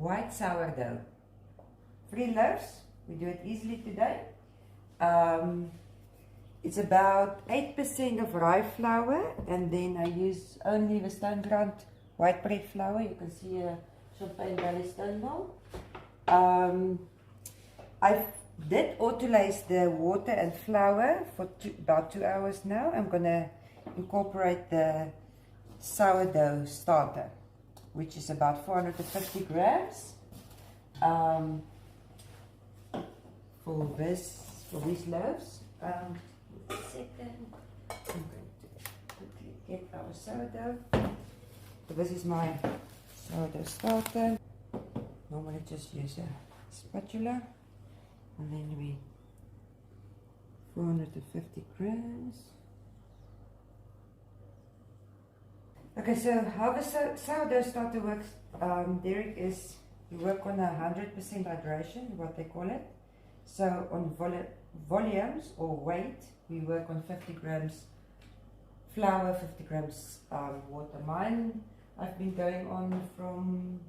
white sourdough. 3 loaves. We do it easily today. It's about 8% of rye flour, and then I use only the stone ground white bread flour. You can see a Champagne Valley stone mill. I did autolyze the water and flour for about 2 hours now. I'm gonna incorporate the sourdough starter, which is about 450 grams. For these loaves. Second, I'm going to quickly get our sourdough. So this is my sourdough starter. Normally just use a spatula, and then we 450 grams. Okay, so how the sourdough starter works, Derek, is you work on 100% hydration, what they call it. So on volumes or weight, we work on 50 grams flour, 50 grams water. Mine, I've been going on from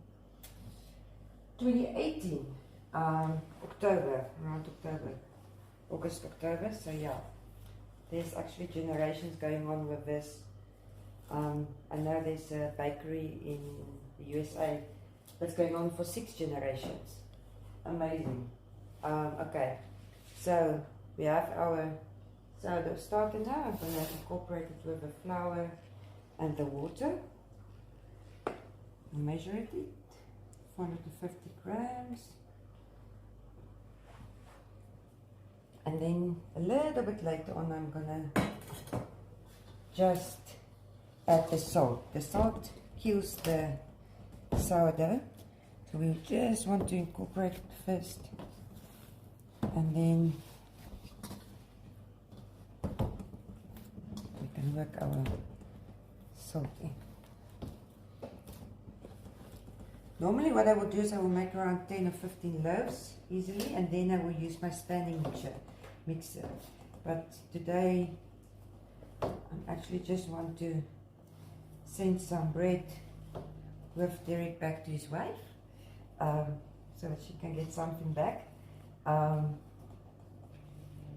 2018, October, around October, August, October. So yeah, there's actually generations going on with this. I know there's a bakery in the USA that's going on for 6 generations. Amazing. Okay, so we have our sourdough starter now. I'm going to incorporate it with the flour and the water. Measure it, 450 grams. And then a little bit later on, I'm going to just add the salt. The salt kills the sourdough. So we just want to incorporate it first. And then we can work our salt in. Normally what I will do is I will make around 10 or 15 loaves easily, and then I will use my standing mixer. But today I actually just want to send some bread with Derek back to his wife, so that she can get something back.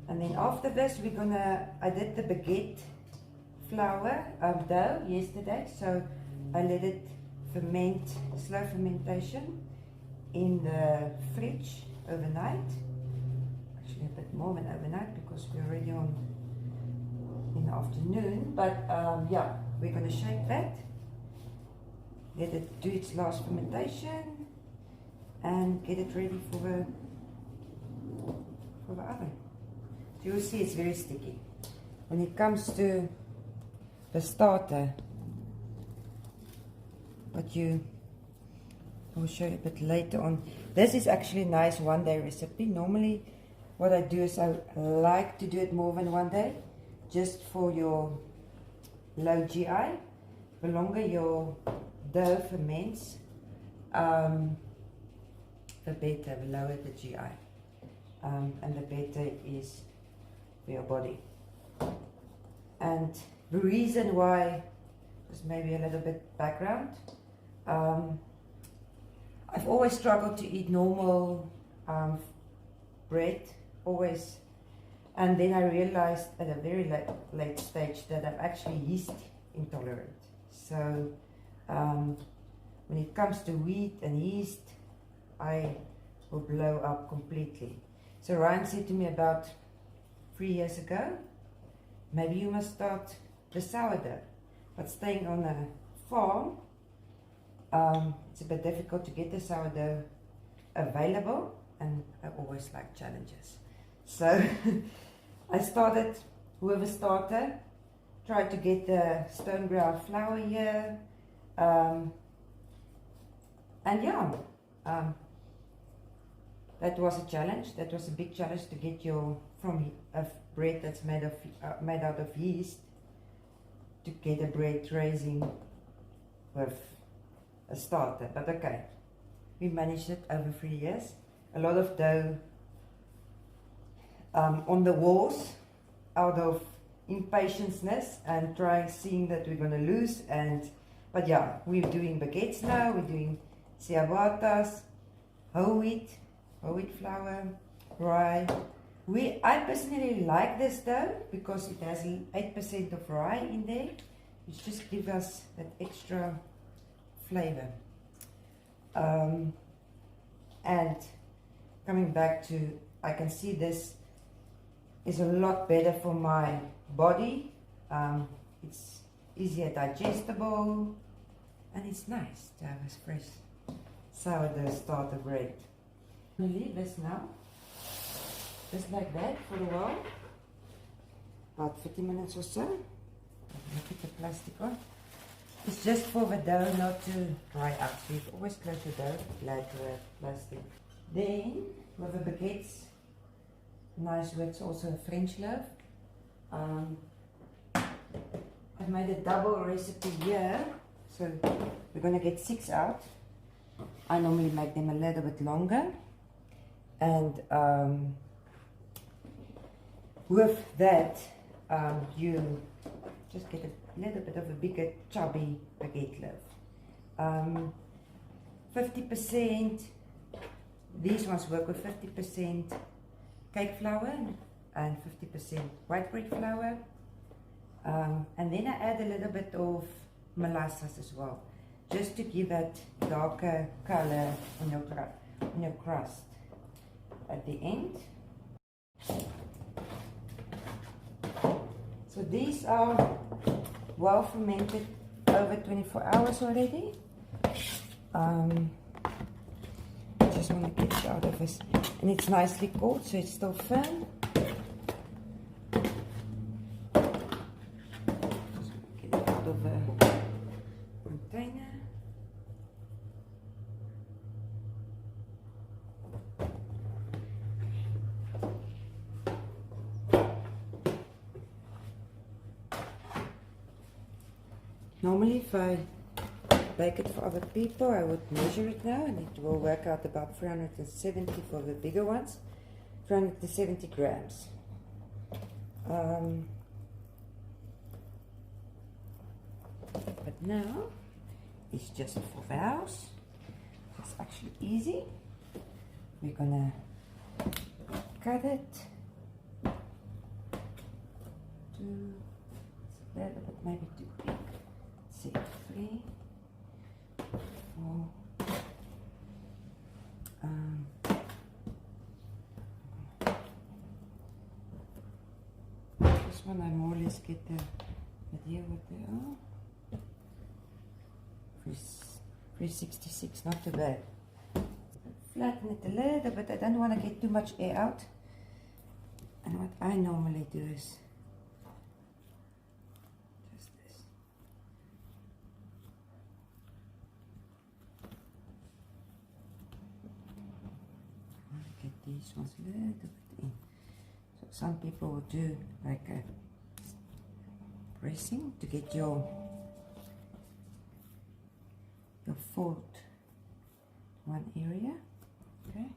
And then after this, I did the baguette flour dough yesterday, so I let it ferment, slow fermentation in the fridge overnight. Actually a bit more than overnight because we're already on in the afternoon, but yeah, we're going to shake that, let it do its last fermentation, and get it ready for the oven. So you'll see it's very sticky. When it comes to the starter, I will show you a bit later on. This is actually a nice one-day recipe. Normally what I do is I like to do it more than one day, just for your low GI. The longer your dough ferments, the better, the lower the GI. And the better it is for your body. And the reason why, just maybe a little bit background, I've always struggled to eat normal bread, always, and then I realized at a very late stage that I'm actually yeast intolerant. So when it comes to wheat and yeast, I will blow up completely. So Ryan said to me about 3 years ago, maybe you must start the sourdough. But staying on a farm, it's a bit difficult to get the sourdough available, and I always like challenges. So I started with a starter, tried to get the stone ground flour here, and yeah, that was a challenge. That was a big challenge to get from a bread that's made out of yeast, to get a bread raising with a starter. But okay, we managed it over 3 years. A lot of dough on the walls out of impatience and seeing that we're going to lose. But yeah, we're doing baguettes now, we're doing ciabattas, whole wheat flour, rye. I personally like this dough because it has 8% of rye in there, which just gives us that extra flavor. And coming back to, I can see this is a lot better for my body. It's easier digestible, and it's nice to have a fresh sourdough starter bread. I'm gonna leave this now, just like that, for a while, about 50 minutes or so. I'm gonna put the plastic on. It's just for the dough not to dry out, so you always close the dough, like the plastic. Then, with the baguettes, nice works also a French loaf. I've made a double recipe here, so we're going to get 6 out. I normally make them a little bit longer, and with that you just get a little bit of a bigger chubby baguette loaf. 50%, these ones work with 50% cake flour and 50% white bread flour. And then I add a little bit of molasses as well, just to give that darker color on your crust at the end. So these are well fermented over 24 hours already. I just want to get it out of this, and it's nicely cooled, so it's still firm. Get it out of the container. Normally, if I bake it for other people, I would measure it now, and it will work out about 370 for the bigger ones, 370 grams. But now it's just for the house. It's actually easy. We're gonna cut it to a little bit, maybe too big. Let's see, 3, 4. This one I more or less get the idea what they are. 366, not too bad. Flatten it a little bit. I don't want to get too much air out. And what I normally do is just this. I want to get these ones a little bit in. So some people will do like a pressing to get your fold one area. Okay.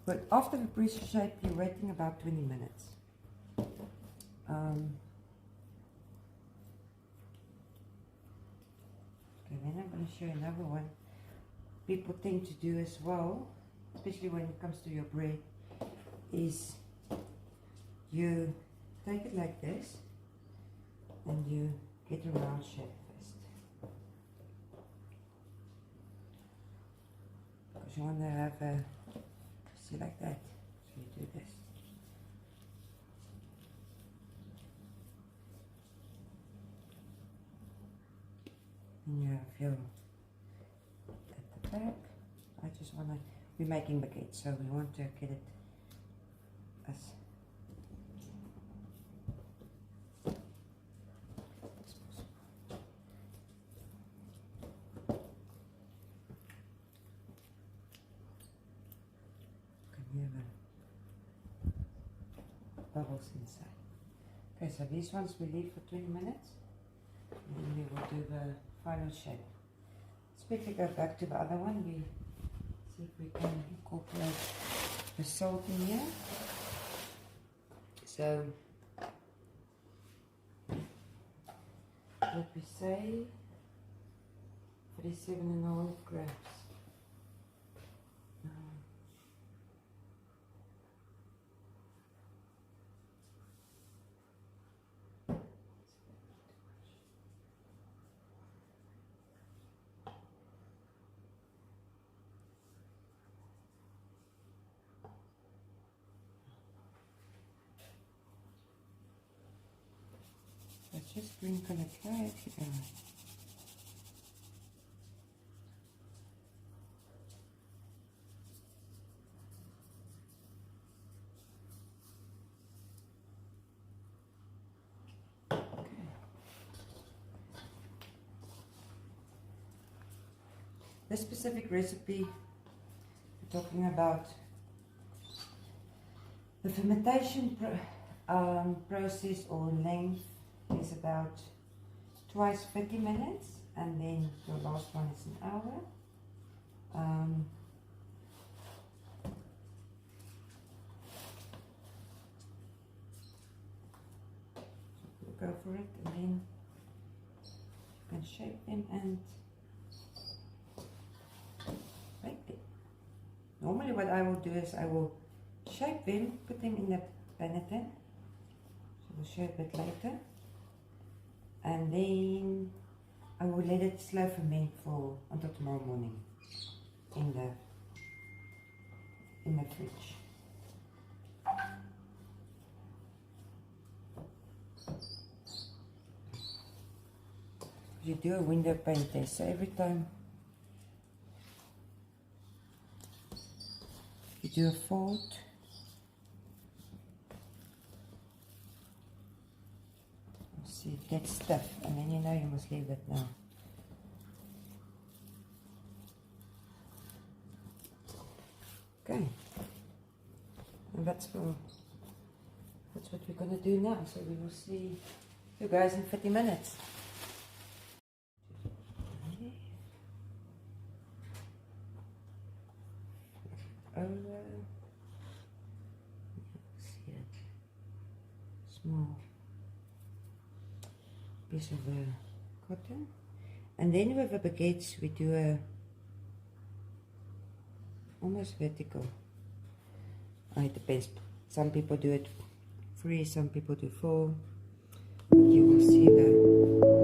But after the press shape, you're waiting about 20 minutes. Okay, then I'm going to show you another one. People tend to do as well, especially when it comes to your bread, is you take it like this and you get a round shape first. Because you want to have a, see, like that. So you do this. And you have your, at the back, I just want to, we're making baguettes, so we want to get it as bubbles inside. Okay, so these ones we leave for 20 minutes, and then we will do the final shape. Let's quickly go back to the other one. We see if we can incorporate the salt in here. So what we say, 47.5 grams. Let's just sprinkle it right here. This specific recipe, we're talking about the fermentation process or length is about twice 30 minutes, and then the last one is an hour. We'll go for it, and then you can shape them and bake them. Normally what I will do is I will shape them, put them in the panettone, so we'll show a bit later, and then I will let it slow ferment for until tomorrow morning in the fridge. You do a window pane test, so every time you do a fold, see it gets stiff, and then you know you must leave it now. Okay, and that's what we're going to do now. So we will see you guys in 30 minutes. Over, see it, small piece of cotton, and then with the baguettes we do a almost vertical. It depends. Some people do it 3, some people do 4. You will see the